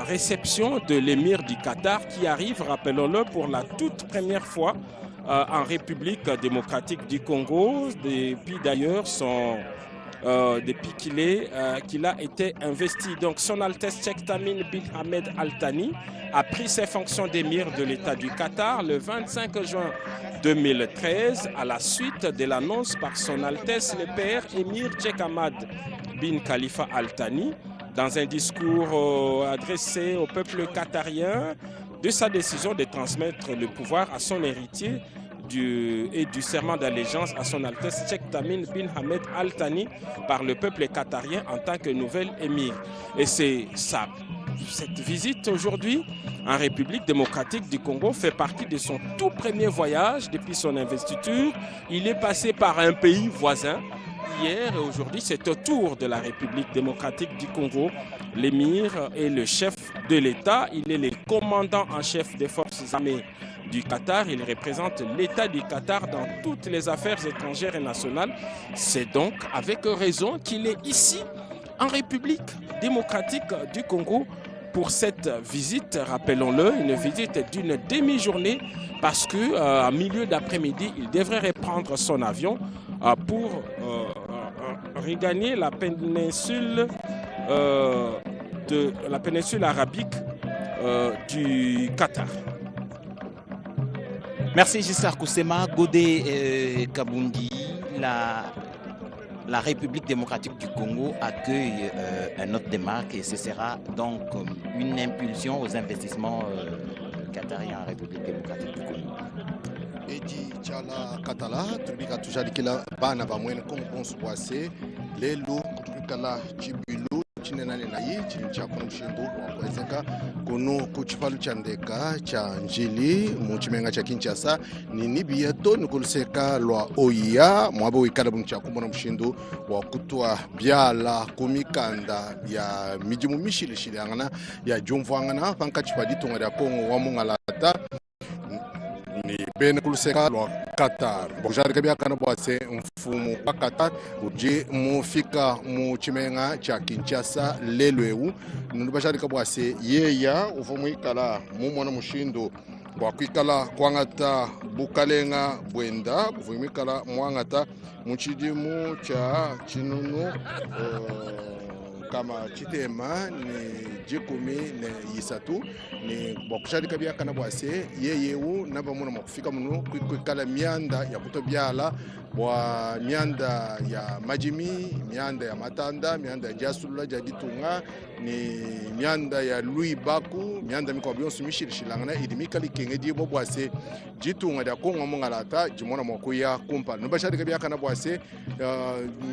réception de l'émir du Qatar qui arrive, rappelons-le, pour la toute première fois en République démocratique du Congo, depuis d'ailleurs depuis qu'il a été investi. Donc son Altesse Cheikh Tamim bin Hamed Al Thani a pris ses fonctions d'émir de l'État du Qatar le 25 juin 2013 à la suite de l'annonce par son Altesse le père émir Cheikh Ahmad bin Khalifa Al Thani dans un discours adressé au peuple qatarien de sa décision de transmettre le pouvoir à son héritier et du serment d'allégeance à son Altesse Cheikh Tamim bin Hamed Al Thani par le peuple qatarien en tant que nouvel émir. Et c'est ça. Cette visite aujourd'hui en République démocratique du Congo fait partie de son tout premier voyage depuis son investiture. Il est passé par un pays voisin hier et aujourd'hui c'est au tour de la République démocratique du Congo. L'émir est le chef de l'État, il est le commandant en chef des forces armées du Qatar, il représente l'État du Qatar dans toutes les affaires étrangères et nationales. C'est donc avec raison qu'il est ici en République démocratique du Congo pour cette visite, rappelons-le, une visite d'une demi-journée parce qu'en milieu d'après-midi, il devrait reprendre son avion pour regagner la péninsule arabique du Qatar. Merci Giscard Koussema. Godé Kabundi, la République démocratique du Congo accueille un autre démarque et ce sera donc une impulsion aux investissements qatariens en République démocratique du Congo. Edi Tchala Katala, Trubika Tujalikila, Bana Bamwen, Konswase, Lelo, Trubikala, Chibilu, Chinenane Nayi, Chincha Konushindo, Wakwezeka, Kono Kuchipalu Chandeka, Chanjili, Muchimenga Chakinchasa, Nibieto, Nukulseka, Loa Oya, Mwabo Ikarabuncha, Kumona Mushindo, Wakutua, Biala, Kumikanda, Ya Mijimu Mishili Shiliangana, Ya Jumfangana, Pankachipadi Tunga Kongo, Wamungalata. Ni bene kuluseka lwa Qatar. Bojari kabia kana bwase mfumu wa Qatar uje mufika mu chimenga cha Kinshasa lelweu nubashari kabwase yeya ufumu ikala mumona mushindo wa kwikala kwangata bukalenga bwenda kuvumikala mwangata muchidimu cha chinunu kama chitema ni jikumi ne yisatu ni bakusharika bya kana bwase yeyewu naba muna makufika muno kwikala mianda ya kutobyala bwa mianda ya majimi, mianda ya matanda, mianda ya jasula jaditunga ni mianda ya Louis Baku, mianda mikwa byonso mishilishilangana idimika likengedi bo bwase jitunga da kongo mongalata jimona mokuya kumpa nubasharika bya kana bwase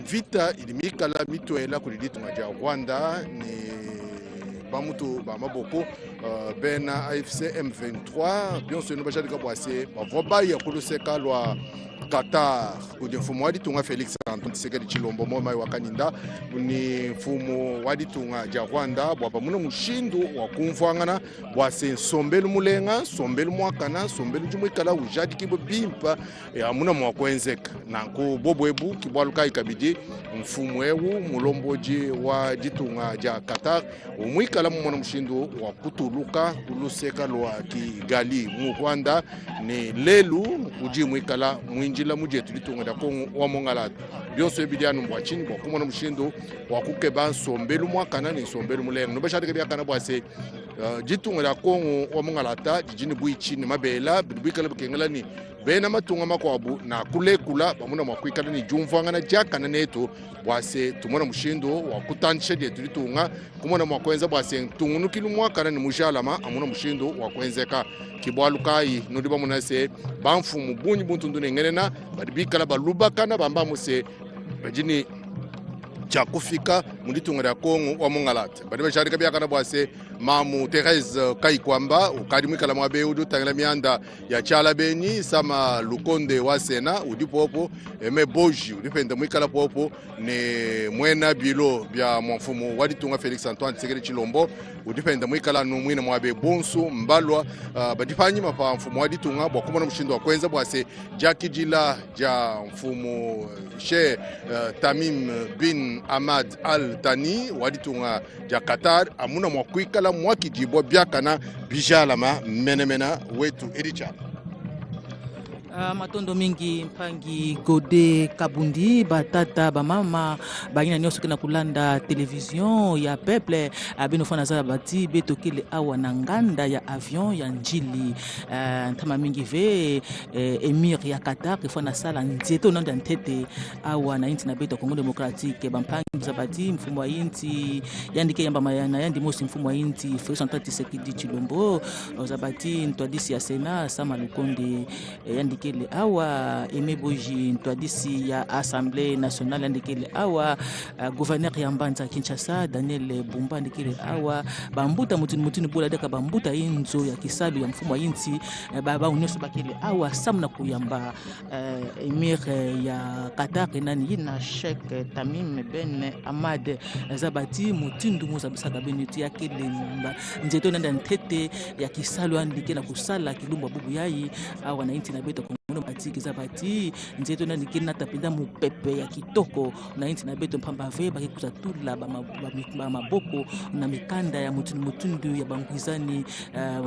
vita idimika la mitwela kuliditunga ja Rwanda ni bamutu ba maboko bena AFC M23 byonso nubasharika bwase bavoba ya kuluseka lwa Qatar kuje mfumo wadi tunga Felix Antoine Tshisekedi Chilombo moma wa Kaninda ni mfumo wadi tunga ja Rwanda bwaba muno mushindu wa kumvangana bwase sombelu mulenga sombelu mwakana sombelu jumwikala ujadi kibo bimpa ya muno mwakwenzeka nanko bobwebu kibwaluka ikabidi mfumo ewu mulomboji wa ditunga ja Qatar umwikala muno mushindu wa kutuluka kuluseka lwa Kigali mu Rwanda ni lelu uji mwikala mwinjila mujetu litunga da kongo wa mongalata byonso ebidiano mbwachini bwa kumona mushindo wa kukeba sombelu mwakana ni sombelu mulenga nobashadike byakana bwase jitunga da kongo wa mongalata jijini buichini mabela bikala bikengela ni bena matunga makwabu na kulekula bamuna mwakwikala ni jumvangana jakana neto bwase tumona mushindo wa kutanshe de tulitunga kumona mwakwenza bwase tungunukilu mwakana ni mujalama amuna mushindo wa kwenzeka kibwalukai nodiba munase bamfumu bunyi buntu ndunengenena badibikala balubakana bamba muse bajini chakufika munditunga da kongo wa mongalata badiba sharika byakana bwase mamu Therese Kaikwamba ukadimikala mwabe udu tangela mianda ya chala beni sama lukonde wa sena udipopo eme boji udipenda mwikala popo ne mwena bilo bya mfumu waditunga Felix Antoine Tshisekedi Chilombo udipenda mwikala numwina mwabe bonso mbalwa badifanyi mapa mfumo waditunga bwa kumona mshindo wa kwenza bwase jaki jila ja mfumo Sheikh Tamim bin Hamad Al Thani waditunga ja Qatar amuna mwakwikala mwakijibwa byakana bijalama menemena wetu ericha matondo mingi mpangi Gode Kabundi batata bamama bagina nyoso kena kulanda television ya peuple binofana za bati betokele awa na nganda ya avion ya njili ntama mingi ve emir ya Qatar ifana sala nzeto nanda ntete awa na inti na beto Congo Democratique bampangi za bati mfumo wa inti yandike yamba mayana yandi mosi mfumo wa inti Félix Tshisekedi Tshilombo za bati ntwadisi ya Sena Sama Lukonde yandike le awa Emeboji ntwadisi ya Assemblée nationale yandikele awa gouverneur ya Mbanza Kinshasa Daniel Bumba yandikele awa bambuta mutini bola deka bambuta inzo ya kisalu ya mfumo wa inti baba unyoso bakele awa samna kuyamba emir ya Qatar nani yina Sheikh Tamim bin Hamad Zabati mutindu muzabisaka benuti yakele nzeto nanda ntete ya kisalu yandikela kusala kilumba bubu yayi awa na inti na beto matiki zabati nzeto na nikina tapinda mupepe ya kitoko na inti na beto mpamba ve bakikuza tula ba maboko na mikanda ya mutundu ya bangwizani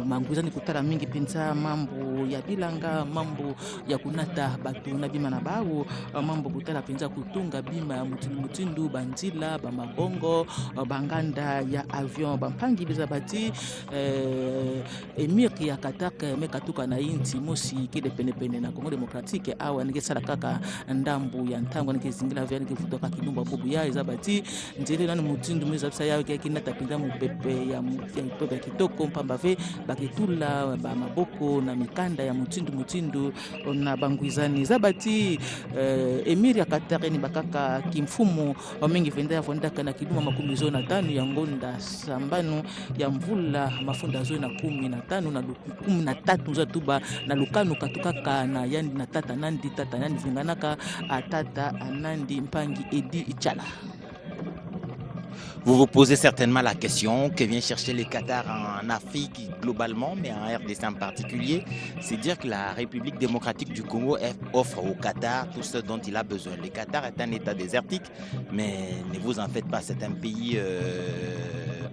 mangwizani kutara mingi pinza mambo ya bilanga mambo ya kunata batu na bima na bawo mambo kutara pinza kutunga bima ya mutundu banzila ba mabongo banganda ya avion bampangi bizabati emir ya Qatar mekatuka na inti mosi kide pene na Congo Democratique awa ningesala kaka ndambu ya ntango nikezingila vya nikevutoka kilumba bubu ya izabati nzele nani mutindu mwizabisa yawe kina tapinda mupepe ya mupepe ya kitoko mpamba ve bakitula ba maboko na mikanda ya mutindu na bangwizani zabati emir ya Qatar ni bakaka kimfumo wa mingi venda ya fondaka na kiluma 15 ya ngonda sambano ya mvula mafunda zo na 15 na 13 za tuba na lukanu katukaka na yandi na tata nandi vinganaka atata anandi mpangi edi ichala. Vous vous posez certainement la question que vient chercher le Qatar en Afrique globalement, mais en RDC en particulier. C'est dire que la République démocratique du Congo offre au Qatar tout ce dont il a besoin. Le Qatar est un État désertique, mais ne vous en faites pas, c'est un pays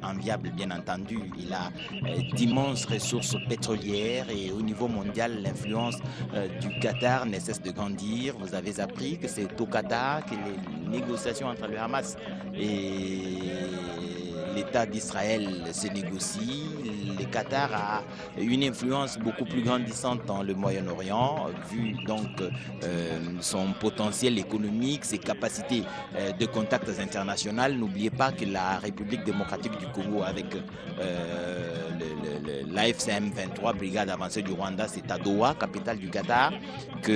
enviable, bien entendu. Il a d'immenses ressources pétrolières et au niveau mondial, l'influence du Qatar ne cesse de grandir. Vous avez appris que c'est au Qatar que les négociations entre le Hamas et l'État d'Israël se négocie. Le Qatar a une influence beaucoup plus grandissante dans le Moyen-Orient, vu donc son potentiel économique, ses capacités de contacts internationaux. N'oubliez pas que la République démocratique du Congo, avec l'AFCM 23, brigade avancée du Rwanda, c'est à Doha, capitale du Qatar, que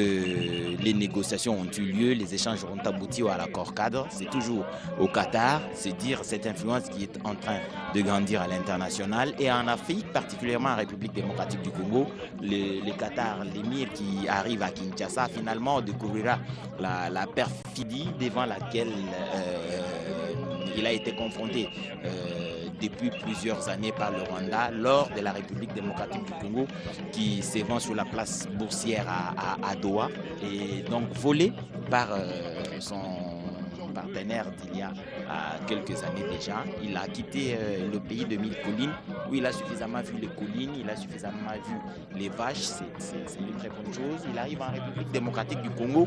les négociations ont eu lieu, les échanges ont abouti à l'accord cadre. C'est toujours au Qatar, c'est dire cette influence qui est en train de grandir à l'international. Et en Afrique, particulièrement en République démocratique du Congo, le Qatar, l'émir qui arrive à Kinshasa, finalement découvrira la perfidie devant laquelle il a été confronté depuis plusieurs années par le Rwanda lors de la République démocratique du Congo qui se vend sur la place boursière à Doha et donc volé par son partenaire d'il y a quelques années déjà. Il a quitté le pays de 1000 collines où il a suffisamment vu les collines, il a suffisamment vu les vaches, c'est une très bonne chose. Il arrive en République démocratique du Congo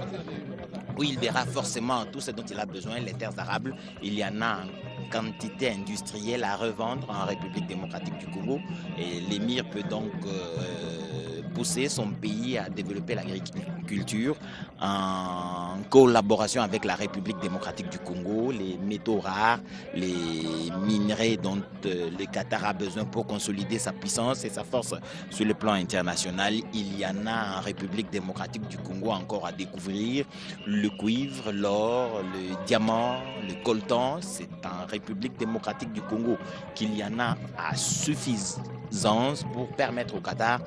où il verra forcément tout ce dont il a besoin, les terres arables. Il y en a en quantité industrielle à revendre en République démocratique du Congo et l'émir peut donc pousser son pays à développer l'agriculture en collaboration avec la République démocratique du Congo, les métaux rares, les minerais dont le Qatar a besoin pour consolider sa puissance et sa force sur le plan international. Il y en a en République démocratique du Congo encore à découvrir. Le cuivre, l'or, le diamant, le coltan, c'est en République démocratique du Congo qu'il y en a à suffisance pour permettre au Qatar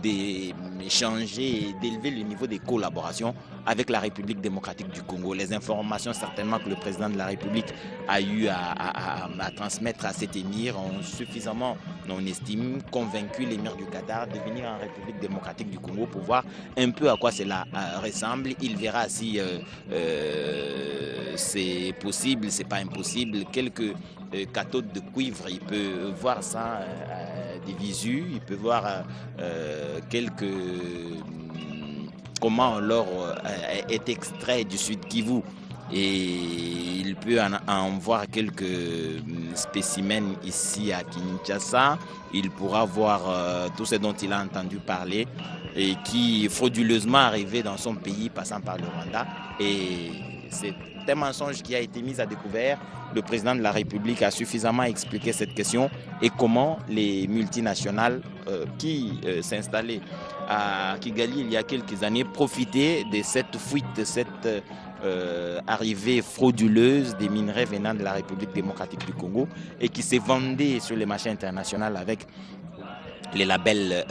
de changer et d'élever le niveau des collaborations avec la République démocratique du Congo. Les informations certainement que le président de la République a eu à transmettre à cet émir ont suffisamment, on estime, convaincu l'émir du Qatar de venir en République démocratique du Congo pour voir un peu à quoi cela ressemble. Il verra si c'est possible, c'est pas impossible. Quelques cathodes de cuivre, il peut voir ça des visus, il peut voir comment l'or est extrait du Sud Kivu. Et il peut en voir quelques spécimens ici à Kinshasa. Il pourra voir tout ce dont il a entendu parler et qui frauduleusement arrivé dans son pays passant par le Rwanda. Et c'est un mensonge qui a été mis à découvert. Le président de la République a suffisamment expliqué cette question et comment les multinationales qui s'installaient à Kigali il y a quelques années profitaient de cette fuite, de cette arrivée frauduleuse des minerais venant de la République démocratique du Congo et qui se vendaient sur les marchés internationaux avec les labels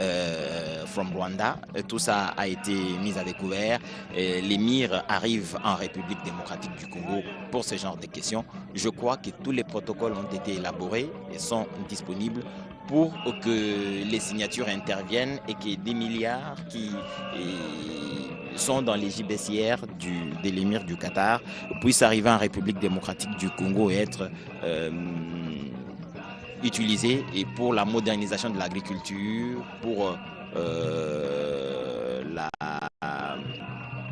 From Rwanda. Tout ça a été mis à découvert. L'émir arrive en République démocratique du Congo pour ce genre de questions. Je crois que tous les protocoles ont été élaborés et sont disponibles pour que les signatures interviennent et que des milliards qui sont dans les JBCR de l'émir du Qatar puissent arriver en République démocratique du Congo et être utilisés et pour la modernisation de l'agriculture, pour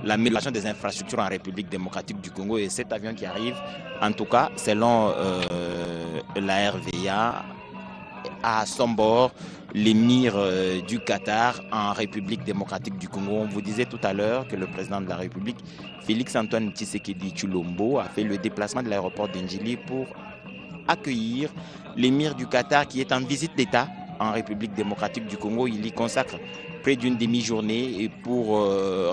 l'amélioration des infrastructures en République démocratique du Congo. Et cet avion qui arrive, en tout cas, selon la RVA, à son bord l'émir du Qatar en République démocratique du Congo. On vous disait tout à l'heure que le président de la République, Félix-Antoine Tshisekedi Tshilombo, a fait le déplacement de l'aéroport d'Ndjili pour accueillir l'émir du Qatar qui est en visite d'État en République démocratique du Congo. Il y consacre près d'une demi-journée pour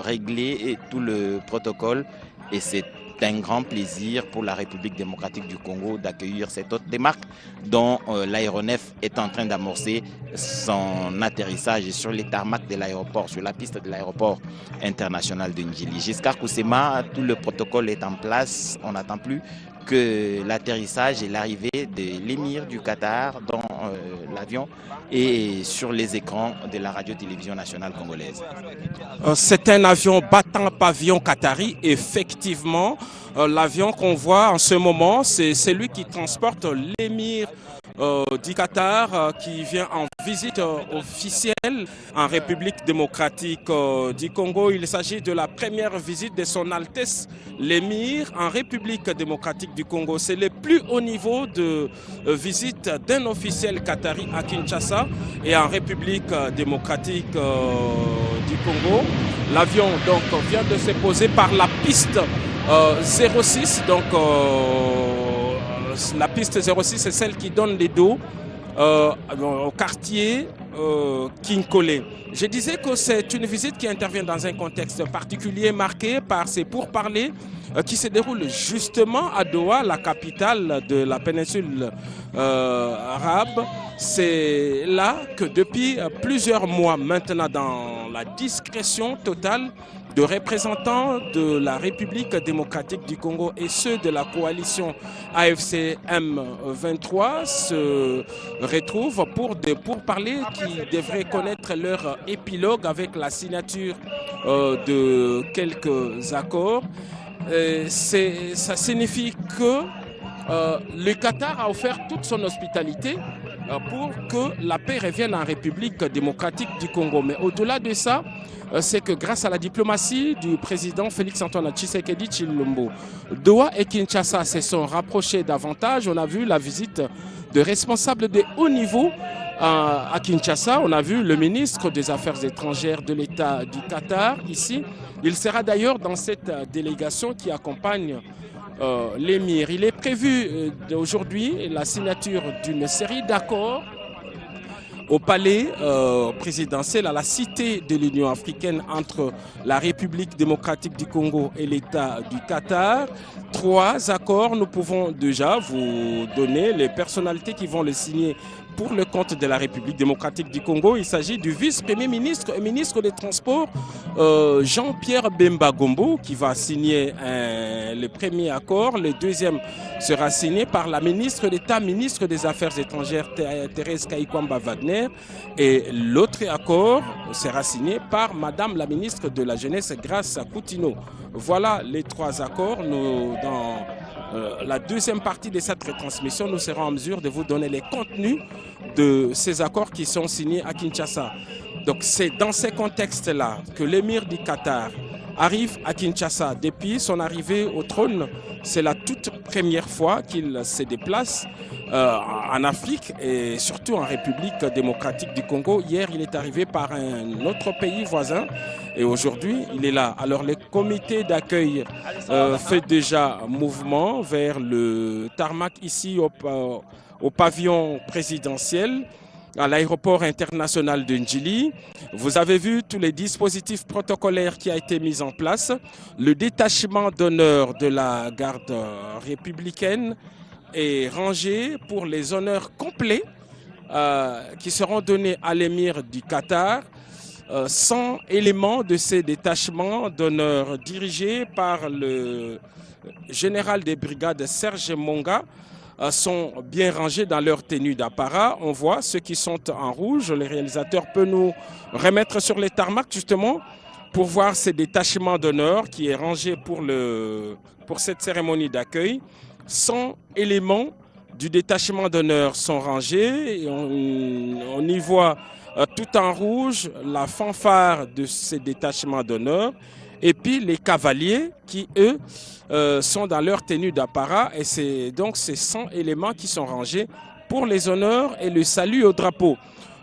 régler tout le protocole et c'est un grand plaisir pour la République démocratique du Congo d'accueillir cette hôte des marques dont l'aéronef est en train d'amorcer son atterrissage sur les tarmacs de l'aéroport, sur la piste de l'aéroport international de Ndjili. Giscard Koussema, tout le protocole est en place. On n'attend plus que l'atterrissage et l'arrivée de l'émir du Qatar dans l'avion et sur les écrans de la radio-télévision nationale congolaise. C'est un avion battant pavillon qatari, effectivement. L'avion qu'on voit en ce moment, c'est celui qui transporte l'émir du Qatar qui vient en visite officielle en République démocratique du Congo. Il s'agit de la première visite de son Altesse l'émir en République démocratique du Congo. C'est le plus haut niveau de visite d'un officiel qatari à Kinshasa et en République démocratique du Congo. L'avion donc vient de se poser par la piste 06, donc la piste 06 est celle qui donne les dos au quartier Kinkole. Je disais que c'est une visite qui intervient dans un contexte particulier marqué par ces pourparlers qui se déroulent justement à Doha, la capitale de la péninsule arabe. C'est là que depuis plusieurs mois maintenant, dans la discrétion totale, de représentants de la République démocratique du Congo et ceux de la coalition AFC M23 se retrouvent pour parler qui devraient connaître leur épilogue avec la signature de quelques accords. Ça signifie que le Qatar a offert toute son hospitalité pour que la paix revienne en République démocratique du Congo. Mais au-delà de ça, c'est que grâce à la diplomatie du président Félix-Antoine Tshisekedi Tshilombo, Doha et Kinshasa se sont rapprochés davantage. On a vu la visite de responsables de haut niveau à Kinshasa. On a vu le ministre des Affaires étrangères de l'État du Qatar ici. Il sera d'ailleurs dans cette délégation qui accompagne l'émir. Il est prévu aujourd'hui la signature d'une série d'accords au palais présidentiel à la cité de l'Union africaine entre la République démocratique du Congo et l'État du Qatar. 3 accords, nous pouvons déjà vous donner les personnalités qui vont les signer pour le compte de la République démocratique du Congo. Il s'agit du vice-premier ministre et ministre des Transports, Jean-Pierre Bemba Gombo, qui va signer le premier accord. Le deuxième sera signé par la ministre d'État, ministre des Affaires étrangères, Thérèse Kayikwamba Wagner. Et l'autre accord sera signé par Madame la ministre de la Jeunesse, Grace Coutinho. Voilà les trois accords. Dans la deuxième partie de cette retransmission, nous serons en mesure de vous donner les contenus de ces accords qui sont signés à Kinshasa. Donc c'est dans ces contextes-là que l'émir du Qatar arrive à Kinshasa. Depuis son arrivée au trône, c'est la toute première fois qu'il se déplace en Afrique et surtout en République démocratique du Congo. Hier, il est arrivé par un autre pays voisin et aujourd'hui, il est là. Alors, le comité d'accueil fait déjà mouvement vers le tarmac ici au pavillon présidentiel, à l'aéroport international de Ndjili. Vous avez vu tous les dispositifs protocolaires qui ont été mis en place. Le détachement d'honneur de la garde républicaine est rangé pour les honneurs complets qui seront donnés à l'émir du Qatar. 100 éléments de ces détachements d'honneur dirigés par le général des brigades Serge Monga sont bien rangés dans leur tenue d'apparat. On voit ceux qui sont en rouge. Le réalisateur peut nous remettre sur les tarmacs justement pour voir ces détachements d'honneur qui est rangé pour cette cérémonie d'accueil. 100 éléments du détachement d'honneur sont rangés et on y voit tout en rouge la fanfare de ces détachements d'honneur et puis les cavaliers qui eux sont dans leur tenue d'apparat et c'est donc ces 100 éléments qui sont rangés pour les honneurs et le salut au drapeau.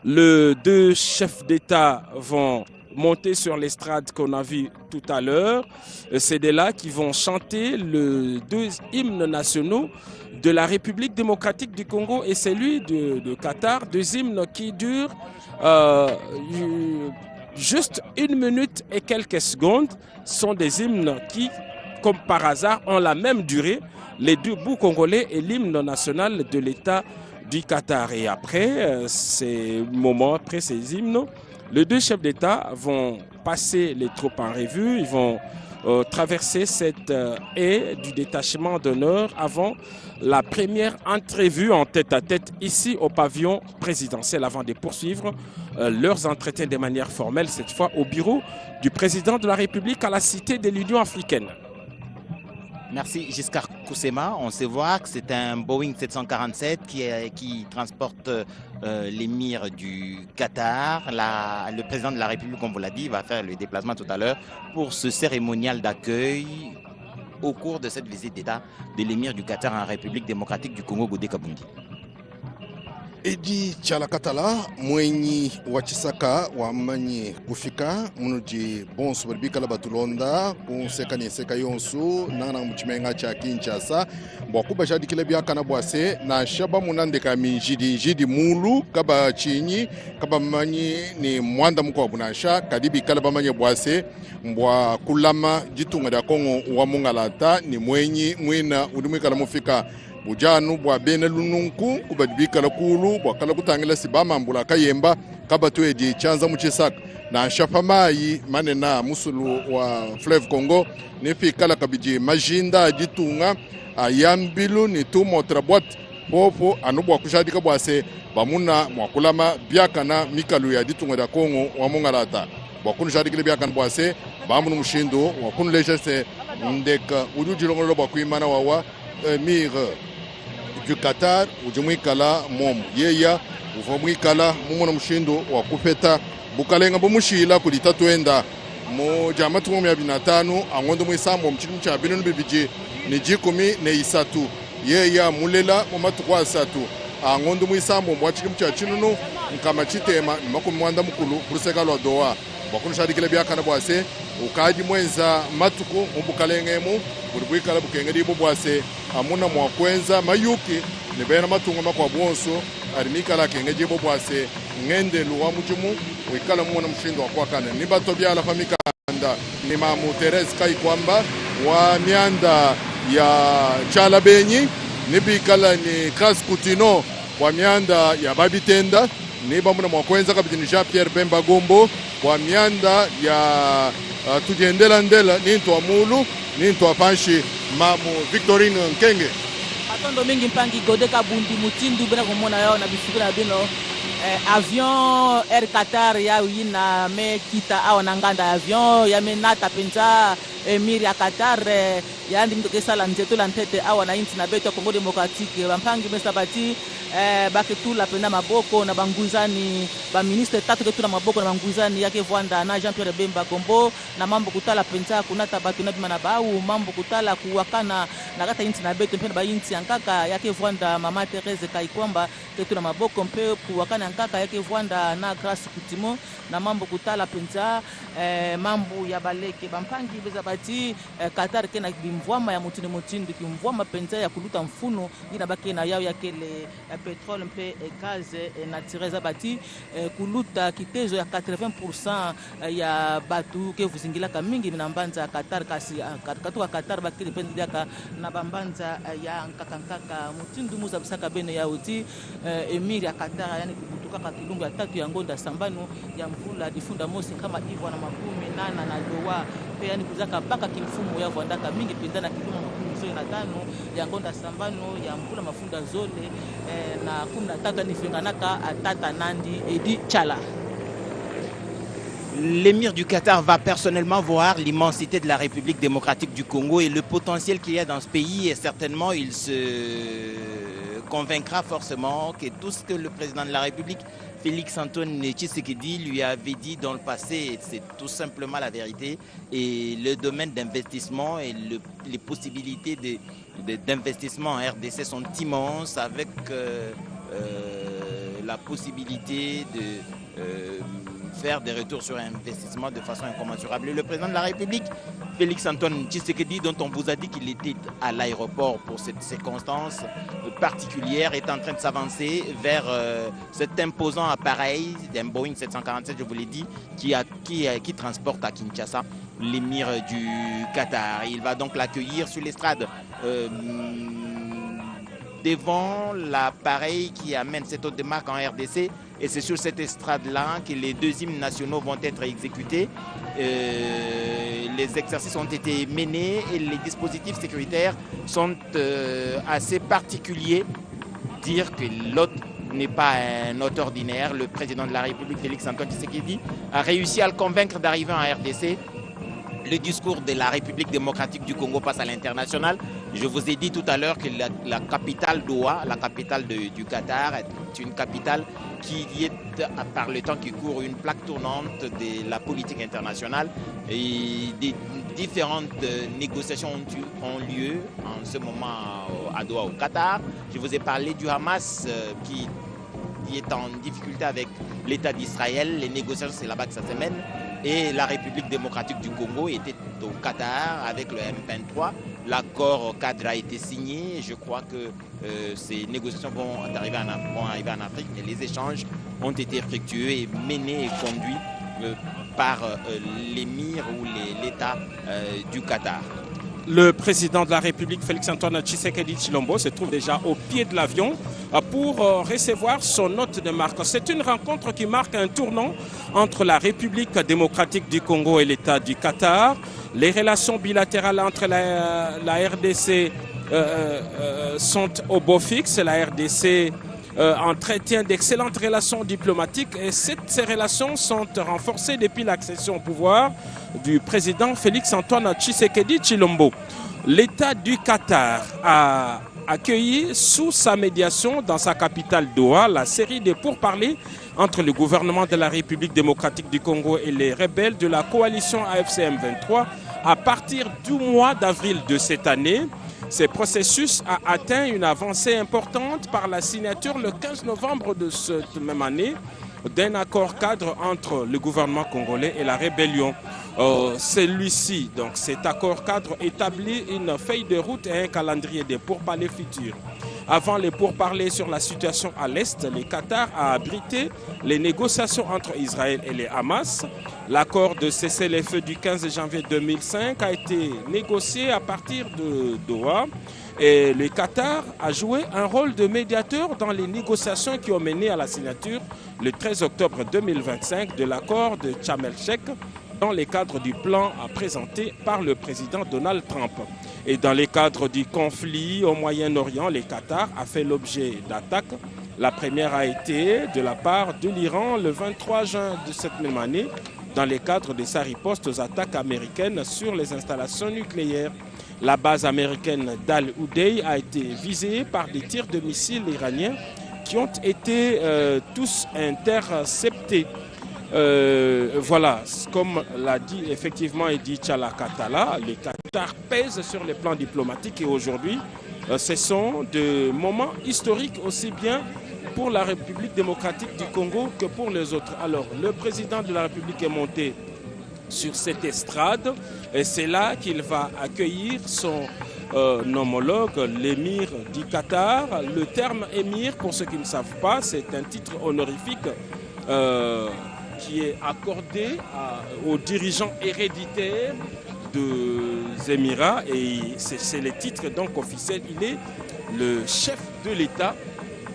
Les deux chefs d'État vont monter sur l'estrade qu'on a vu tout à l'heure. C'est de là qui vont chanter les deux hymnes nationaux de la République démocratique du Congo et celui de Qatar, deux hymnes qui durent juste 1 minute et quelques secondes. Sont des hymnes qui, comme par hasard, ont la même durée, les deux bouts congolais et l'hymne national de l'État du Qatar. Et après ces moments, après ces hymnes, les deux chefs d'État vont passer les troupes en revue, ils vont traverser cette haie du détachement d'honneur avant la première entrevue en tête-à-tête ici au pavillon présidentiel avant de poursuivre leurs entretiens de manière formelle, cette fois au bureau du président de la République à la Cité de l'Union africaine. Merci Giscard Koussema. On sait voir que c'est un Boeing 747 qui transporte l'émir du Qatar. Le président de la République, comme vous l'a dit, va faire le déplacement tout à l'heure pour ce cérémonial d'accueil au cours de cette visite d'État de l'émir du Qatar en République démocratique du Congo, Godé Kabundi. Edi Chalakatala, mwenyi wachisaka wamanyi kufika munuji bonso berbikala batulonda kunseka ni seka yonsu nana muchimenga cha Kinshasa bwakuba jadi kile byaka na bwase na shaba munandeka minjidi mulu kaba chinyi kaba manyi ni mwanda mko bunasha kadibi kala bamanye bwase mbwa kulama jitunga da Kongo wa mungalata ni mwenyi mwina udumikala mufika bujanu bwa bene lununku kubadibika la kulu bwa kala kutangila sibama mbula kayemba kabatu edi chanza muchisaka na shafamayi manena musulu wa Fleuve Congo nefi kala kabiji majinda jitunga ayambilu ni tumo trabwat popo anubwa kushadika bwase bamuna mwakulama byakana mikalu ya jitunga da Kongo wa mungalata bwakunu shadikile byakana bwase bamunu mushindo wakunu lejese ndeka ujujilongolo bwa kuimana wawa mire du Qatar ujumwikala mom yeya uvomwikala mumuna mushindo wa kupeta bukalenga bumushila kulitatu enda mu jamatu 15 angondo mwisambo mchimu cha binunu bibiji ni 13 yeya mulela mu matu 3 angondo mwisambo mwachimu cha chinunu nkama chitema makumwanda mukulu kuruseka lwa doa bakunshadikile byakana bwase ukaji mwenza matuko mubukalengemu buribwikala bukengeri bwase amuna mwakwenza mayuki nibena matunga makwa bwonso arimikala kengeje bwase ngende luwa mujumu wikala mwana mshindo wakwakana nibato byala famikanda ni mamu Therese Kayikwamba wa mianda ya Chala Benyi nibikala ni Grace Coutinho bwa mianda ya babitenda ni bamuna mwakwenza kabidini Jean Pierre Bemba Gombo bwa mianda ya tudiendela ndela ni ntwa mulu ni ntwa panshi mamu Victorine Nkenge atondo mingi mpangi Gode Kabundi mutindu bena komona yao na bifikira bino avion Air Qatar ya wina me kita awa nanganda avion ya menata penza emir ya Qatar ya ndi mtoke sala nzeto la ntete awa na inti na beto Kongo Demokratike bampangi mesabati baketula pena maboko na banguzani ba ministre tatu ketula maboko na banguzani yake Vwanda na Jean Pierre Bemba Gombo na mambo kutala penza kunata batu na bimana bau mambo kutala kuwakana na kata inti na beto mpena ba inti ankaka yake Vwanda mama Therese Kaikwamba ketula maboko mpe kuwakana ankaka yake Vwanda na Grace Kutimo na mambo kutala penza mambo ya baleke bampangi bezabati Qatar kena bimvwama ya mutini kimvwama penza ya kuluta mfuno ina baki na yao yake le pétrole mpe gaz naturel zabati kuluta kitezo ya 80% ya batu ke vuzingilaka mingi na mbanza Qatar kasi katuka Qatar bakili pendilaka na bambanza ya nkaka mutindu muza bisaka bene ya uti emir ya Qatar yani kubutuka kilungu ya tatu ya ngonda sambano ya mvula difunda mosi kama hivyo na makumi nana na doa pe yani kuzaka baka kimfumo ya Vwandaka mingi pendana kilungu na tano ya ngonda sambano ya mvula mafunda zole na 13 nifinganaka atata nandi edi chala. L'émir du Qatar va personnellement voir l'immensité de la République démocratique du Congo et le potentiel qu'il y a dans ce pays, et certainement il se convaincra forcément que tout ce que le président de la République, Félix Antoine Tshisekedi, lui avait dit dans le passé, c'est tout simplement la vérité. Et le domaine d'investissement et les possibilités d'investissement en RDC sont immenses, avec la possibilité de faire des retours sur investissement de façon incommensurable. Et le président de la République, Félix Antoine Tshisekedi, dont on vous a dit qu'il était à l'aéroport pour cette circonstance particulière, est en train de s'avancer vers cet imposant appareil d'un Boeing 747, je vous l'ai dit, qui transporte à Kinshasa l'émir du Qatar. Il va donc l'accueillir sur l'estrade devant l'appareil qui amène cette hôte de marque en RDC. Et c'est sur cette estrade-là que les deux hymnes nationaux vont être exécutés. Les exercices ont été menés et les dispositifs sécuritaires sont assez particuliers. Dire que l'hôte n'est pas un hôte ordinaire. Le président de la République, Félix Antoine Tshisekedi, a réussi à le convaincre d'arriver en RDC. Le discours de la République démocratique du Congo passe à l'international. Je vous ai dit tout à l'heure que la capitale Doha, la capitale du Qatar, est une capitale qui est, par le temps qui court, une plaque tournante de la politique internationale. Et des différentes négociations ont lieu en ce moment à Doha, au Qatar. Je vous ai parlé du Hamas qui est en difficulté avec l'État d'Israël. Les négociations, c'est là-bas que ça se mène. Et la République démocratique du Congo était au Qatar avec le M23. L'accord cadre a été signé. Je crois que ces négociations vont arriver en Afrique. Et les échanges ont été effectués et menés et conduits par l'émir ou l'État du Qatar. Le président de la République, Félix Antoine Tshisekedi Tshilombo, se trouve déjà au pied de l'avion pour recevoir son hôte de marque. C'est une rencontre qui marque un tournant entre la République démocratique du Congo et l'État du Qatar. Les relations bilatérales entre la RDC sont au beau fixe. La RDC entretient d'excellentes relations diplomatiques et ces relations sont renforcées depuis l'accession au pouvoir du président Félix Antoine Tshisekedi Tshilombo. L'État du Qatar a accueilli sous sa médiation dans sa capitale Doha la série de pourparlers entre le gouvernement de la République démocratique du Congo et les rebelles de la coalition AFCM 23 à partir du mois d'avril de cette année. Ce processus a atteint une avancée importante par la signature le 15 novembre de cette même année d'un accord cadre entre le gouvernement congolais et la rébellion. Celui-ci, donc cet accord cadre, établit une feuille de route et un calendrier des pourparlers futurs. Avant les pourparlers sur la situation à l'Est, le Qatar a abrité les négociations entre Israël et les Hamas. L'accord de cessez-le-feu du 15 janvier 2005 a été négocié à partir de Doha. Et le Qatar a joué un rôle de médiateur dans les négociations qui ont mené à la signature le 13 octobre 2025 de l'accord de Sharm el-Sheikh dans le cadre du plan présenté par le président Donald Trump. Et dans le cadre du conflit au Moyen-Orient, le Qatar a fait l'objet d'attaques. La première a été de la part de l'Iran le 23 juin de cette même année dans le cadre de sa riposte aux attaques américaines sur les installations nucléaires. La base américaine d'Al-Udeid a été visée par des tirs de missiles iraniens qui ont été tous interceptés. Voilà, comme l'a dit effectivement Edi Tchala Katala, le Qatar pèse sur le plan diplomatique et aujourd'hui, ce sont des moments historiques aussi bien pour la République démocratique du Congo que pour les autres. Alors, le président de la République est monté sur cette estrade et c'est là qu'il va accueillir son homologue, l'émir du Qatar. Le terme émir, pour ceux qui ne savent pas, c'est un titre honorifique qui est accordé aux dirigeants héréditaires des Émirats et c'est le titre donc officiel. Il est le chef de l'État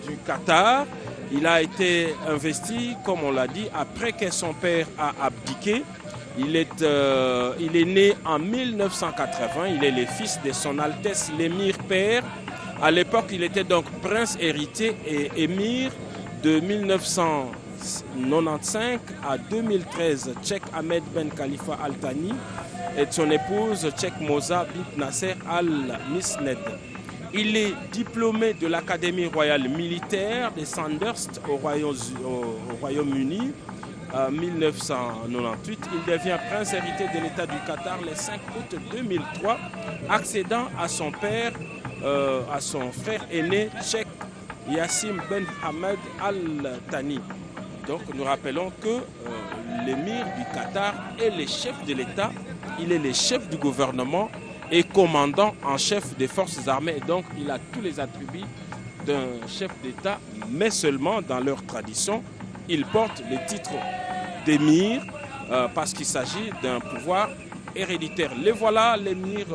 du Qatar. Il a été investi, comme on l'a dit, après que son père a abdiqué. Il est né en 1980, il est le fils de son Altesse l'émir père. À l'époque, il était donc prince héritier et émir de 1995 à 2013. Cheikh Ahmed Ben Khalifa Al Thani et son épouse Cheikh Moza bint Nasser Al Misned. Il est diplômé de l'Académie royale militaire de Sandhurst au Royaume-Uni. En 1998, il devient prince héritier de l'État du Qatar le 5 août 2003, accédant à son père, à son frère aîné, Cheikh Yassim Ben Hamad Al Thani. Donc nous rappelons que l'émir du Qatar est le chef de l'État, il est le chef du gouvernement et commandant en chef des forces armées. Et donc il a tous les attributs d'un chef d'État, mais seulement dans leur tradition, il porte le titre d'émir parce qu'il s'agit d'un pouvoir héréditaire. Les voilà, l'émir,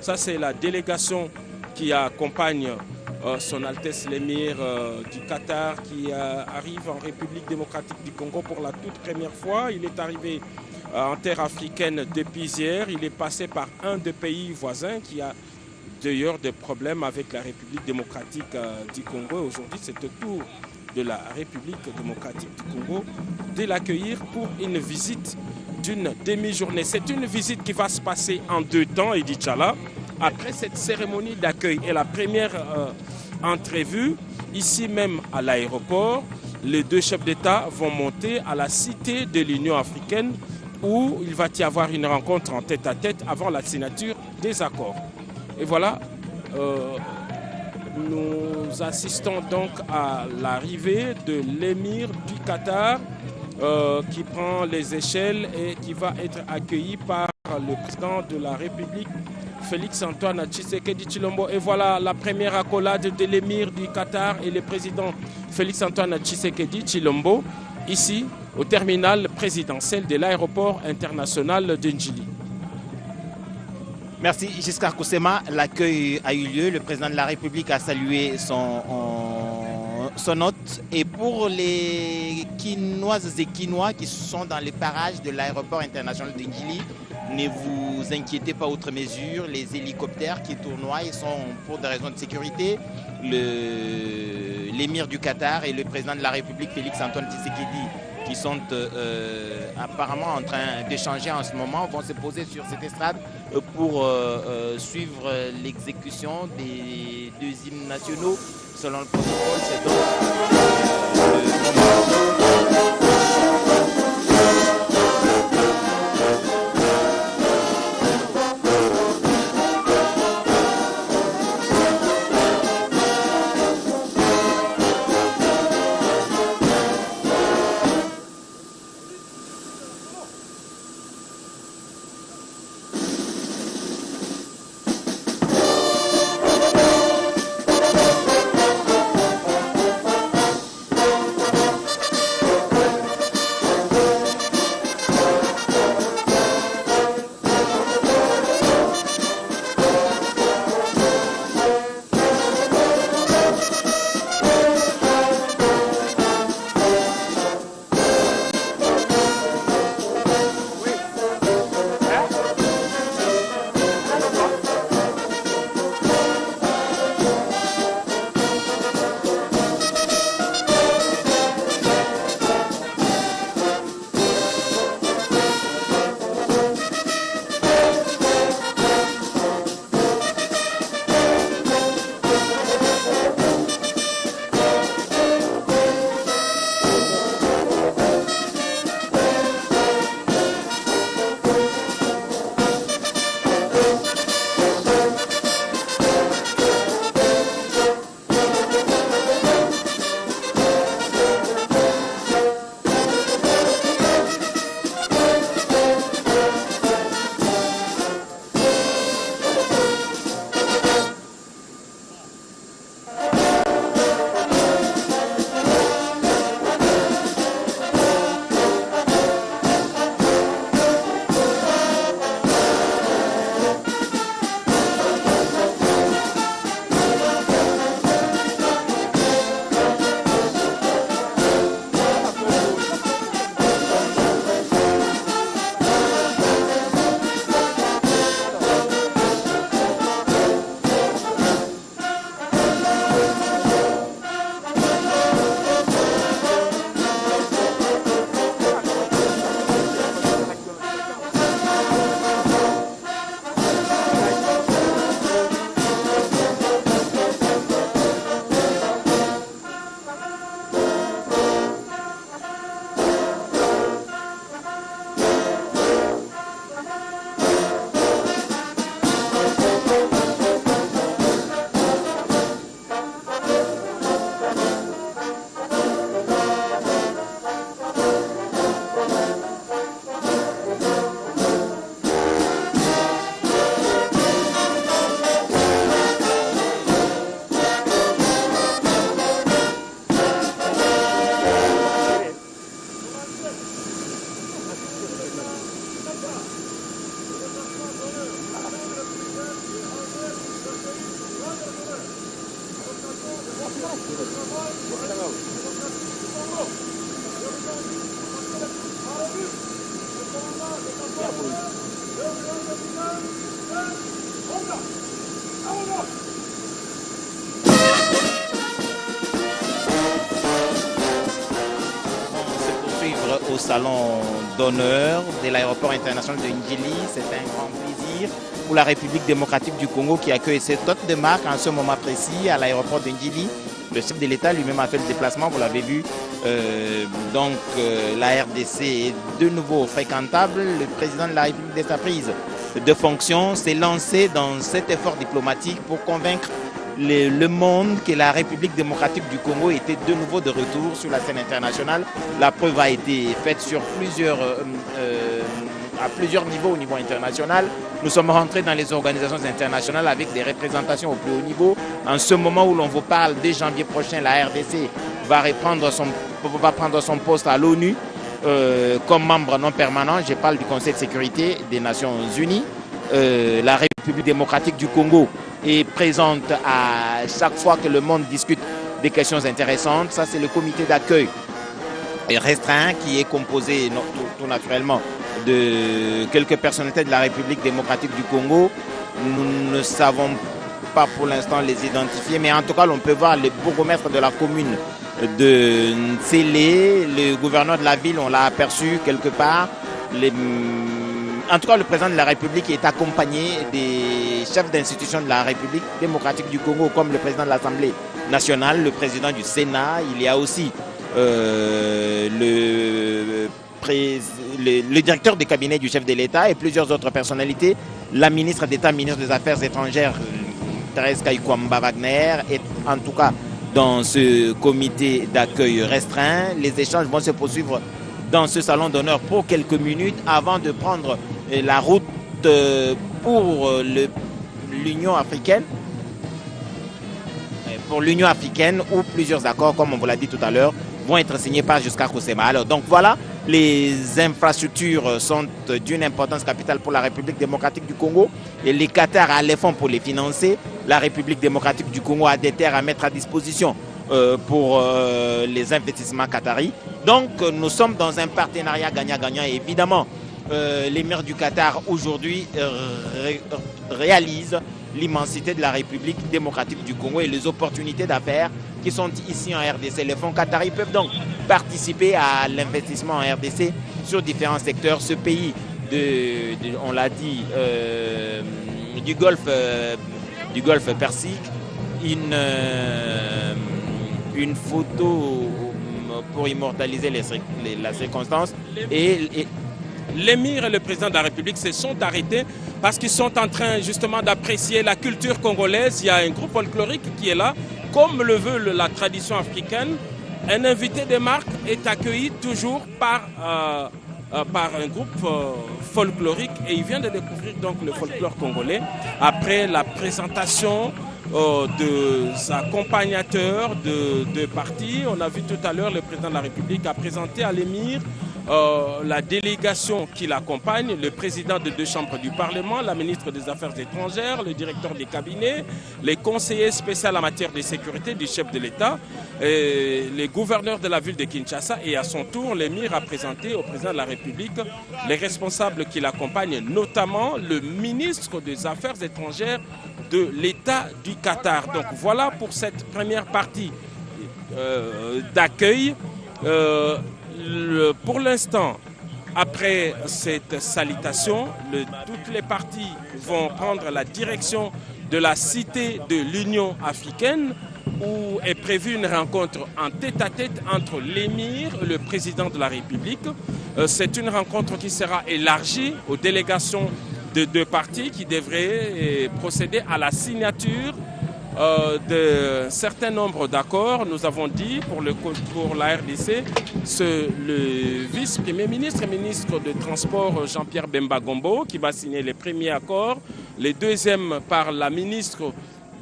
ça c'est la délégation qui accompagne son Altesse l'émir du Qatar qui arrive en République démocratique du Congo pour la toute première fois. Il est arrivé en terre africaine depuis hier. Il est passé par un des pays voisins qui a d'ailleurs des problèmes avec la République démocratique du Congo. Aujourd'hui, c'est au tour de la République démocratique du Congo de l'accueillir pour une visite d'une demi-journée. C'est une visite qui va se passer en deux temps, Edi Tchala. Après cette cérémonie d'accueil et la première entrevue, ici même à l'aéroport, les deux chefs d'État vont monter à la cité de l'Union africaine où il va y avoir une rencontre en tête-à-tête avant la signature des accords. Et voilà, nous assistons donc à l'arrivée de l'émir du Qatar qui prend les échelles et qui va être accueilli par le président de la République, Félix-Antoine Tshisekedi Tshilombo. Et voilà la première accolade de l'émir du Qatar et le président Félix-Antoine Tshisekedi Tshilombo, ici au terminal présidentiel de l'aéroport international de Ndjili. Merci Giscard Koussema. L'accueil a eu lieu. Le président de la République a salué son hôte. Et pour les Quinoises et Quinois qui sont dans les parages de l'aéroport international de Ndjili, ne vous inquiétez pas outre mesure. Les hélicoptères qui tournoient sont pour des raisons de sécurité. L'émir du Qatar et le président de la République, Félix-Antoine Tshisekedi, qui sont apparemment en train d'échanger en ce moment, vont se poser sur cette estrade pour suivre l'exécution des deux hymnes nationaux selon le protocole. C'est donc Au salon d'honneur de l'aéroport international de Ndjili. C'est un grand plaisir pour la République démocratique du Congo qui accueille cette hôte de marque en ce moment précis à l'aéroport de Ndjili. Le chef de l'État lui-même a fait le déplacement, vous l'avez vu. La RDC est de nouveau fréquentable. Le président de la République de sa prise de fonction s'est lancé dans cet effort diplomatique pour convaincre le monde que la République démocratique du Congo était de nouveau de retour sur la scène internationale. La preuve a été faite sur à plusieurs niveaux au niveau international. Nous sommes rentrés dans les organisations internationales avec des représentations au plus haut niveau. En ce moment où l'on vous parle, dès janvier prochain, la RDC va prendre son poste à l'ONU comme membre non permanent. Je parle du Conseil de sécurité des Nations Unies. La République démocratique du Congo est présente à chaque fois que le monde discute des questions intéressantes. Ça, c'est le comité d'accueil restreint qui est composé tout naturellement de quelques personnalités de la République démocratique du Congo. Nous ne savons pas pour l'instant les identifier, mais en tout cas, on peut voir le bourgmestre de la commune de Ntsélé, le gouverneur de la ville, on l'a aperçu quelque part. En tout cas, le président de la République est accompagné des chefs d'institutions de la République démocratique du Congo, comme le président de l'Assemblée nationale, le président du Sénat. Il y a aussi le directeur du cabinet du chef de l'État et plusieurs autres personnalités. La ministre d'État, ministre des Affaires étrangères, Thérèse Kayikwamba Wagner, est en tout cas dans ce comité d'accueil restreint. Les échanges vont se poursuivre dans ce salon d'honneur pour quelques minutes avant de prendre la route pour l'Union africaine. Pour l'Union africaine où plusieurs accords, comme on vous l'a dit tout à l'heure, vont être signés par Giscard Koussema. Alors donc voilà, les infrastructures sont d'une importance capitale pour la République démocratique du Congo et les Qatar a les fonds pour les financer. La République démocratique du Congo a des terres à mettre à disposition pour les investissements qataris. Donc nous sommes dans un partenariat gagnant-gagnant et évidemment l'émir du Qatar aujourd'hui réalise l'immensité de la République démocratique du Congo et les opportunités d'affaires qui sont ici en RDC. Les fonds qataris peuvent donc participer à l'investissement en RDC sur différents secteurs. Ce pays, on l'a dit, du Golfe Persique, une photo pour immortaliser la circonstance. L'émir et le président de la République se sont arrêtés parce qu'ils sont en train justement d'apprécier la culture congolaise. Il y a un groupe folklorique qui est là, comme le veut la tradition africaine. Un invité de marque est accueilli toujours par un groupe folklorique et il vient de découvrir donc le folklore congolais après la présentation des accompagnateurs de partis. On a vu tout à l'heure le président de la République a présenté à l'émir la délégation qui l'accompagne, le président de 2 chambres du Parlement, la ministre des Affaires étrangères, le directeur des cabinets, les conseillers spéciaux en matière de sécurité du chef de l'État, les gouverneurs de la ville de Kinshasa et à son tour, l'émir a présenté au président de la République les responsables qui l'accompagnent, notamment le ministre des Affaires étrangères de l'État du Qatar. Donc voilà pour cette première partie d'accueil. Pour l'instant, après cette salutation, toutes les parties vont prendre la direction de la cité de l'Union africaine où est prévue une rencontre en tête-à-tête entre l'émir et le président de la République. C'est une rencontre qui sera élargie aux délégations de 2 parties qui devraient procéder à la signature de certains nombres d'accords. Nous avons dit pour la RDC, le vice-premier ministre et ministre de Transport Jean-Pierre Bemba Gombo qui va signer les premiers accords, les deuxièmes par la ministre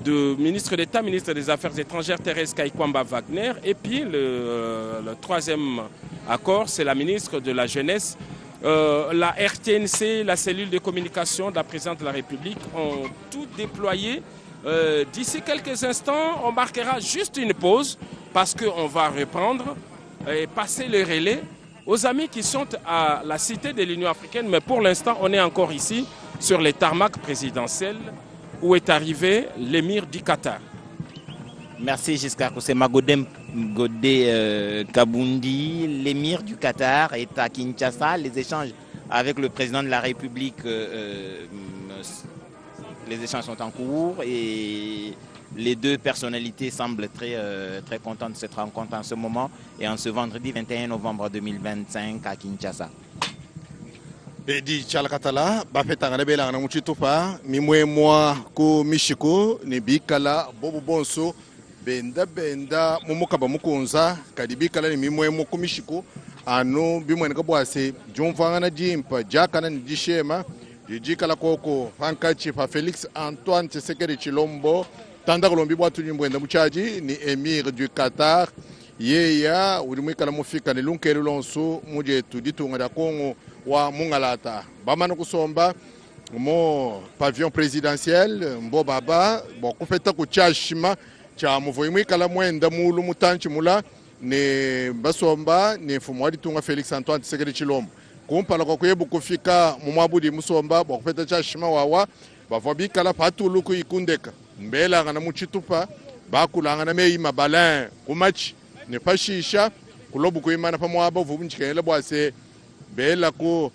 d'État, ministre des Affaires étrangères Thérèse Kayikwamba Wagner, et puis le 3e accord, c'est la ministre de la Jeunesse. La RTNC, la cellule de communication de la présidente de la République ont tout déployé D'ici quelques instants, on marquera juste une pause parce qu'on va reprendre et passer le relais aux amis qui sont à la Cité de l'Union africaine. Mais pour l'instant, on est encore ici sur les tarmacs présidentiels où est arrivé l'émir du Qatar. Merci Giscard Koussema Godé Kabundi. L'émir du Qatar est à Kinshasa. Les échanges avec le président de la République, les échanges sont en cours et les deux personnalités semblent très contentes de cette rencontre en ce moment et en ce vendredi 21 novembre 2025 à Kinshasa. Edi chalakatala bafetanga bela na muchitupa mimwe mwa ku mishiko ni bikala bobo bonso benda mumukaba mukunza kadi bikala ni mimwe mwa ku mishiko anu bimwe ngabwase jumvanga na jimpa jakana ni dishema jikala koko hankachi pa Felix Antoine Tshisekedi Chilombo tanda kolombi bwatu nyimwenda muchaji ni émir du Qatar yeya ulimwikala mufika ni lunkelu lonso muje tuditunga da Kongo wa mungalata bamana kusomba mo pavillon présidentiel mbo baba bo kufeta ku chashima cha muvoimwikala mwenda mulu mutanchi mula ne basomba ne mfumo wa ditunga Felix Antoine Tshisekedi Chilombo kumpala kwa kuyebu kufika mumwabudi musomba bo kufeta chashima wawa bavobikala patulu ku ikundeka mbela ngana muchitupa bakulanga na meima balin kumachi ne pashisha kulobu kuimana pamwaba vubunchikela bwase bela ku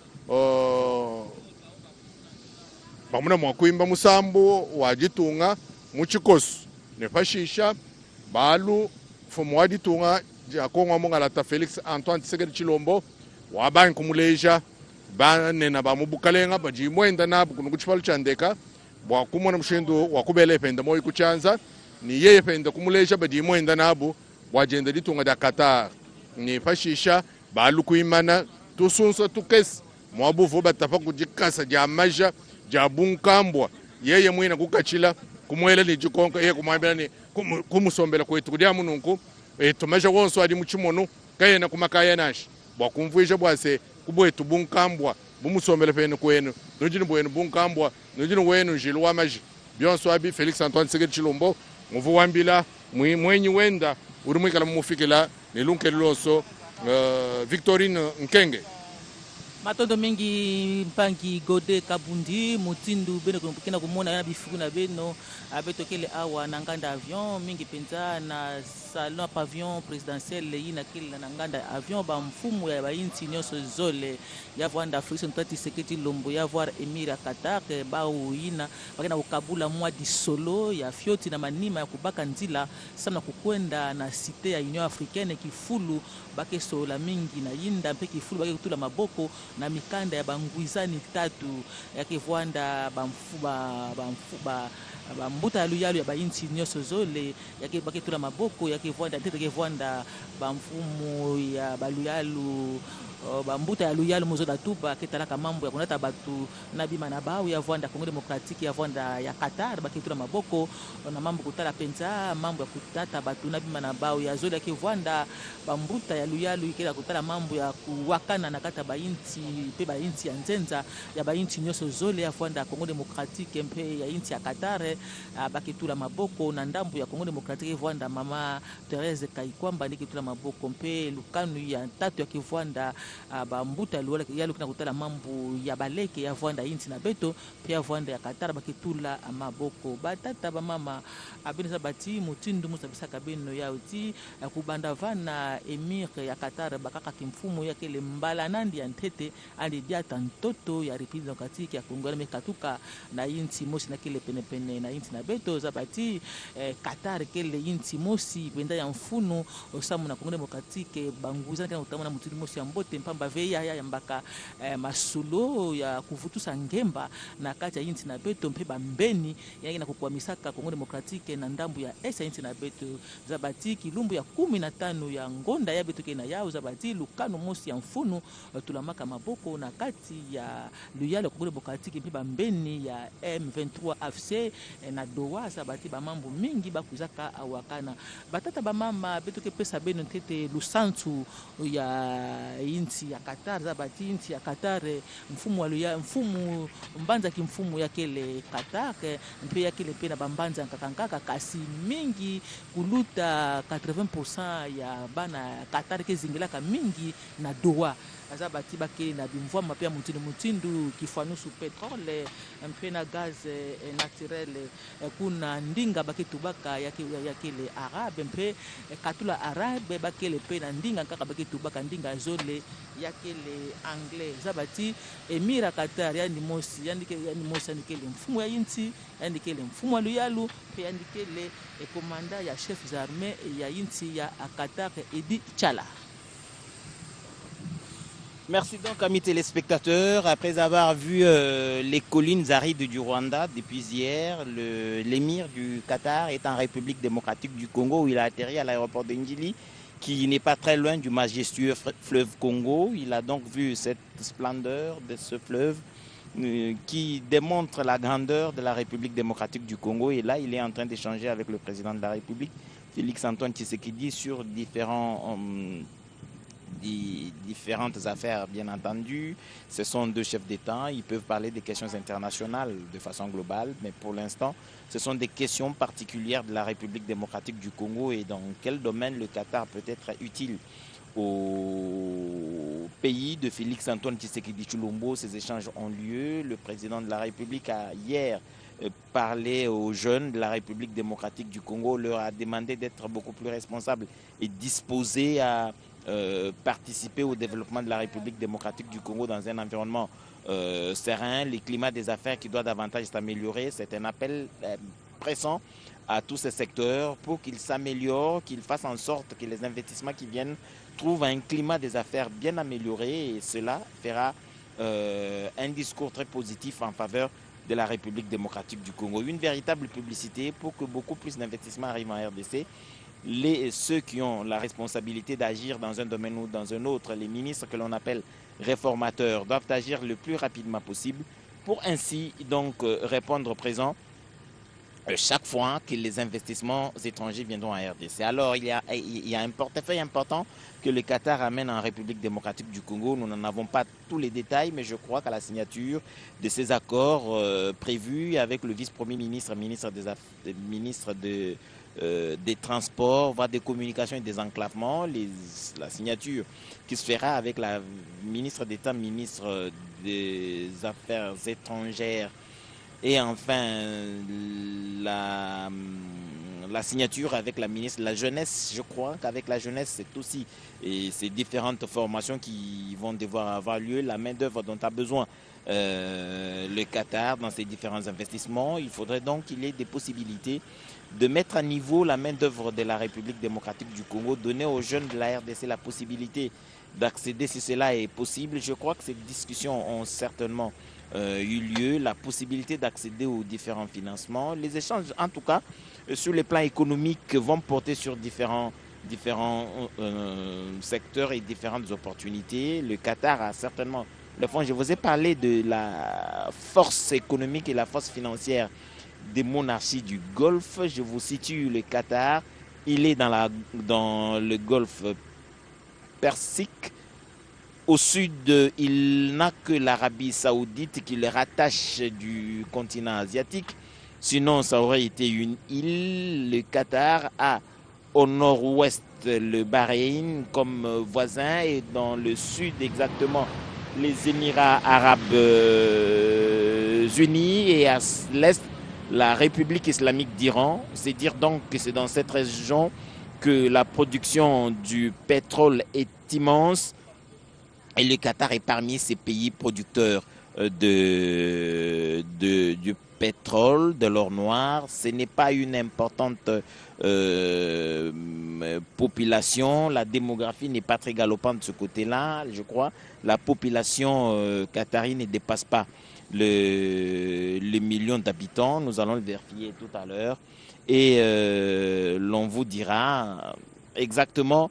pamuna mwakuimba musambo wajitunga muchikosu ne pashisha balu fumu waditunga jakonga mungalata Felix Antoine Tshisekedi Chilombo wabanyi kumuleja banena bamubukalenga bajimwenda nabu kuno kuchipalu chandeka bwakumona mshindu wakubele penda moyi kuchanza ni yeye penda kumuleja bajimwenda nabu wajenda ditunga da Qatar ni pashisha balu kuimana tusunsa tukesi mwabuvu batafa kujikasa jamaja jabunkambwa yeye mwina kukachila kumwela ni jikonka yeye kumwambela ni kumusombela kwetu kudia mununku tumaja wonso adi muchimono kayena kumakaya nashi bwakumvuisha bwase kubwetu bunkambwa bumusombela pene kwenu nojini bwenu bunkambwa nojini wenu jilu wa maji byonso abi Felix Antoine Tshisekedi Chilombo muvu wambila mwenyi wenda urimwikala mumufikila ni lunkelu lonso Victorine Nkenge. Matondo mingi mpangi Godé Kabundi mutindu beno kena kumona yana bifuku na beno abetokele awa na nganda avion mingi penza na salon pavillon présidentiel yina kile na nganda avion ba mfumu ya bainti nyoso zole ya Rwanda Felix Antoine Tshisekedi Chilombo ya voir émir ya Qatar ba uina bakena ukabula mwa di solo ya fioti na manima ya kubaka nzila sana kukwenda na cité ya Union africaine kifulu bake sola mingi na yinda mpe kifulu bake kutula maboko na mikanda ya bangwizani tatu yake Rwanda bambuta ya luyalu ya bainti nyoso zole yake bake tula maboko yake Rwanda tete ke Rwanda bamfumu ya baluyalu bambuta ya luyalu mozoda tuba ketalaka mambo ya kunata batu na bima na bawu ya Rwanda Congo Democratique ya Rwanda ya Qatar bake tula maboko na mambo kutala penza mambo ya kutata batu na bima na bawu ya zole yake Rwanda bambuta ya luyalu ikela kutala mambo ya kuwakana na kata bainti pe bainti ya nzenza ya bainti nyoso zole ya Rwanda Congo Democratique mpe ya inti ya Qatar bake tula maboko na ndambu ya Congo Democratique ya Rwanda mama Therese Kaikwamba ndike tula maboko mpe lukanu ya tatu ya Rwanda bambuta yalu kuna kutala mambo ya baleke ya Rwanda inti na beto pia Rwanda ya Qatar bakitula amaboko batata ba mama abinisa bati mutindu musabisa kabeno ya uti kubanda vana émir ya Qatar bakaka kimfumu yake le mbala nandi ya ntete andi diata ntoto ya République démocratique ya Congo na mekatuka na inti mosi na kile penepene na inti na beto zabati Qatar kele inti mosi penda ya mfunu osamu na Congo démocratique banguza kana utamana mutindu mosi ya mbote mpamba veya ya mbaka masulo ya kuvutusa ngemba na kati ya inti na beto mpe bambeni yake na kukwamisaka Congo démocratique na ndambu ya esa inti na beto zabati kilumbu ya 15 ya ngonda ya beto kena yao zabati lukano mosi ya mfunu tulamaka maboko na kati ya luyalo Congo démocratique mpe bambeni ya M23 AFC na doa zabati ba mambo mingi bakuzaka awakana batata ba mama beto ke pesa beno tete lusantu ya inchi ya Qatar zabati inchi ya Qatar mfumu waluya mfumu mbanza kimfumu yakele Qatar mpe yakele pe na bambanza nkakankaka kasi mingi kuluta 80% ya bana Qatar ke zingelaka mingi na Doha azabati bakeli na bimvwama pe mutindu kifanusu petrole mpe na gaz naturel kuna ndinga baketubaka yakele arabe mpe katula arabe bakele pe na ndinga kaka baketubaka ndinga zole yakele anglais zabati emira Qatar yani mosi yandikele mfumu ya inti yandikele mfumu aluyalu pe yandikele komanda ya chef d'armée ya inti ya Qatar Edi Chala. Merci donc, amis téléspectateurs. Après avoir vu les collines arides du Rwanda depuis hier, l'émir du Qatar est en République démocratique du Congo où il a atterri à l'aéroport de Ndjili, qui n'est pas très loin du majestueux fleuve Congo. Il a donc vu cette splendeur de ce fleuve qui démontre la grandeur de la République démocratique du Congo. Et là, il est en train d'échanger avec le président de la République, Félix-Antoine Tshisekedi, sur différentes affaires, bien entendu. Ce sont deux chefs d'État, ils peuvent parler des questions internationales de façon globale, mais pour l'instant, ce sont des questions particulières de la République démocratique du Congo et dans quel domaine le Qatar peut être utile au pays de Félix-Antoine Tshisekedi Tshilombo. Ces échanges ont lieu. Le président de la République a hier parlé aux jeunes de la République démocratique du Congo, leur a demandé d'être beaucoup plus responsables et disposés à participer au développement de la République démocratique du Congo dans un environnement serein, le climat des affaires qui doit davantage s'améliorer. C'est un appel pressant à tous ces secteurs pour qu'ils s'améliorent, qu'ils fassent en sorte que les investissements qui viennent trouvent un climat des affaires bien amélioré et cela fera un discours très positif en faveur de la République démocratique du Congo. Une véritable publicité pour que beaucoup plus d'investissements arrivent en RDC. Ceux qui ont la responsabilité d'agir dans un domaine ou dans un autre, les ministres que l'on appelle réformateurs, doivent agir le plus rapidement possible pour ainsi donc répondre présent chaque fois que les investissements étrangers viendront en RDC. Alors, il y a un portefeuille important que le Qatar amène en République démocratique du Congo. Nous n'en avons pas tous les détails, mais je crois qu'à la signature de ces accords prévus avec le vice-premier ministre, ministre des Transports, voire des Communications et des Enclavements, la signature qui se fera avec la ministre d'État, ministre des Affaires étrangères, et enfin la signature avec la ministre de la Jeunesse. Je crois qu'avec la jeunesse, c'est aussi ces différentes formations qui vont devoir avoir lieu, la main-d'œuvre dont a besoin le Qatar dans ses différents investissements. Il faudrait donc qu'il y ait des possibilités de mettre à niveau la main-d'œuvre de la République démocratique du Congo, donner aux jeunes de la RDC la possibilité d'accéder, si cela est possible. Je crois que ces discussions ont certainement eu lieu, la possibilité d'accéder aux différents financements. Les échanges, en tout cas, sur le plan économique, vont porter sur différents secteurs et différentes opportunités. Le Qatar a certainement le fond. Je vous ai parlé de la force économique et la force financière des monarchies du Golfe. Je vous situe le Qatar. Il est dans le Golfe Persique. Au sud, il n'a que l'Arabie Saoudite qui le rattache du continent asiatique. Sinon, ça aurait été une île. Le Qatar a au nord-ouest le Bahreïn comme voisin et dans le sud exactement les Émirats arabes unis et à l'est la République islamique d'Iran. C'est dire donc que c'est dans cette région que la production du pétrole est immense. Et le Qatar est parmi ces pays producteurs du pétrole, de l'or noir. Ce n'est pas une importante population. La démographie n'est pas très galopante de ce côté-là, je crois. La population qatarienne ne dépasse pas le million d'habitants. Nous allons le vérifier tout à l'heure. Et l'on vous dira exactement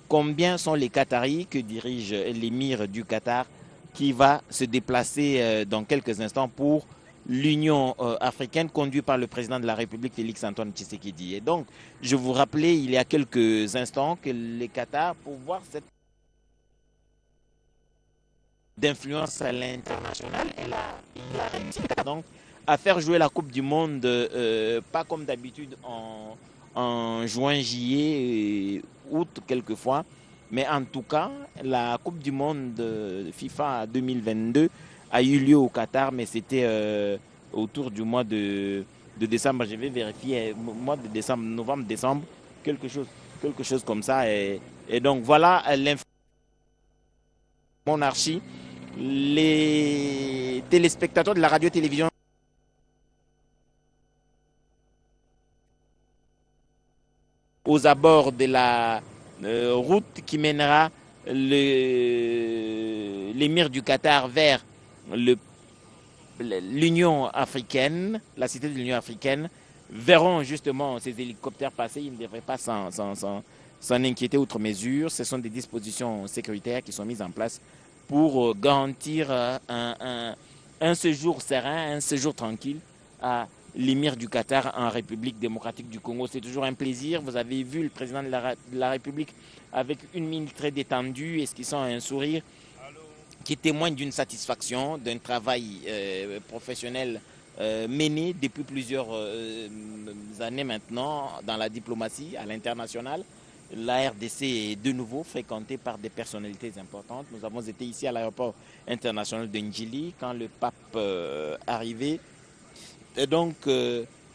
combien sont les Qataris que dirige l'émir du Qatar qui va se déplacer dans quelques instants pour l'Union africaine conduite par le président de la République Félix-Antoine Tshisekedi. Et donc, je vous rappelais il y a quelques instants que le Qatar, pour voir cette d'influence à l'international. Il a réussi donc à faire jouer la Coupe du Monde, pas comme d'habitude en juin, juillet, août quelquefois, mais en tout cas, la Coupe du Monde FIFA 2022 a eu lieu au Qatar, mais c'était autour du mois de décembre. Je vais vérifier, mois de décembre, novembre, décembre, quelque chose comme ça. Et donc voilà monarchie. Les téléspectateurs de la radio-télévision aux abords de la route qui mènera l'émir du Qatar vers l'Union africaine, la cité de l'Union africaine, verront justement ces hélicoptères passer. Ils ne devraient pas s'en inquiéter outre mesure. Ce sont des dispositions sécuritaires qui sont mises en place pour garantir un séjour serein, un séjour tranquille à l'émir du Qatar en République démocratique du Congo. C'est toujours un plaisir. Vous avez vu le président de la République avec une mine très détendue, esquissant un sourire qui témoigne d'une satisfaction, d'un travail professionnel mené depuis plusieurs années maintenant dans la diplomatie à l'international. La RDC est de nouveau fréquentée par des personnalités importantes. Nous avons été ici à l'aéroport international de Njili quand le pape arrivait. Et donc,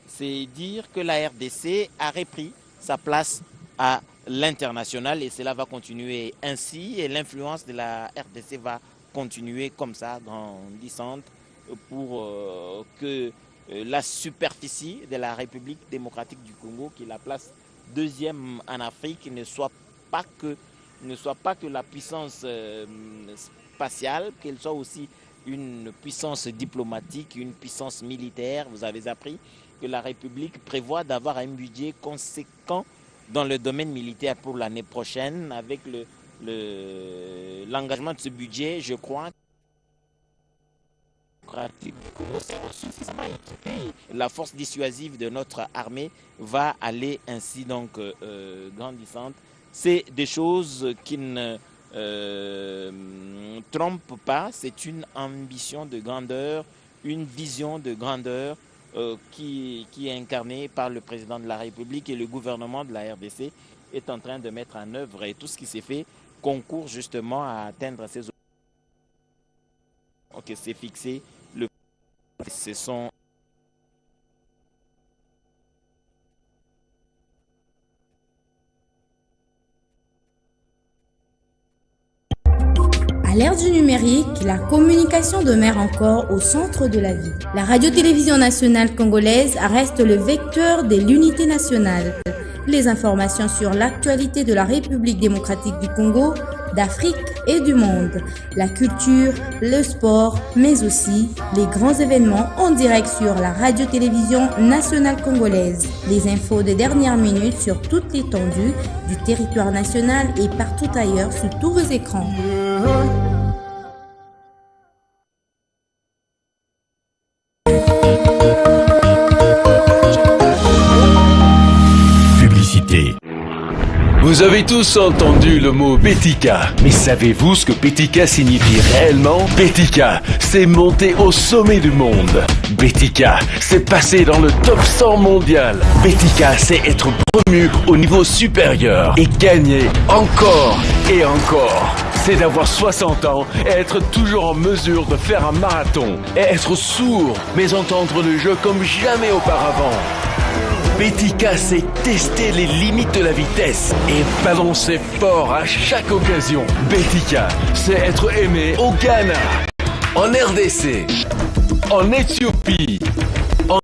c'est dire que la RDC a repris sa place à l'international et cela va continuer ainsi. Et l'influence de la RDC va continuer comme ça, grandissante, pour que la superficie de la République démocratique du Congo, qui est la place deuxième en Afrique, ne soit pas que la puissance spatiale, qu'elle soit aussi une puissance diplomatique, une puissance militaire. Vous avez appris que la République prévoit d'avoir un budget conséquent dans le domaine militaire pour l'année prochaine. Avec l'engagement de ce budget, je crois la force dissuasive de notre armée va aller ainsi donc grandissante. C'est des choses qui ne trompent pas, c'est une ambition de grandeur, une vision de grandeur qui est incarnée par le président de la République, et le gouvernement de la RDC est en train de mettre en œuvre, et tout ce qui s'est fait concourt justement à atteindre ces objectifs. Ok, c'est fixé. Ce sont À l'ère du numérique, la communication demeure encore au centre de la vie. La radio-télévision nationale congolaise reste le vecteur de l'unité nationale. Les informations sur l'actualité de la République démocratique du Congo, d'Afrique et du monde, la culture, le sport, mais aussi les grands événements en direct sur la radio-télévision nationale congolaise. Les infos de dernière minute sur toute l'étendue du territoire national et partout ailleurs sur tous vos écrans. Vous avez tous entendu le mot Betika, mais savez-vous ce que Betika signifie réellement? Betika, c'est monter au sommet du monde. Betika, c'est passer dans le top 100 mondial. Betika, c'est être promu au niveau supérieur et gagner encore et encore. C'est d'avoir 60 ans et être toujours en mesure de faire un marathon et être sourd, mais entendre le jeu comme jamais auparavant. Betika, c'est tester les limites de la vitesse et balancer fort à chaque occasion. Betika, c'est être aimé au Ghana, en RDC, en Éthiopie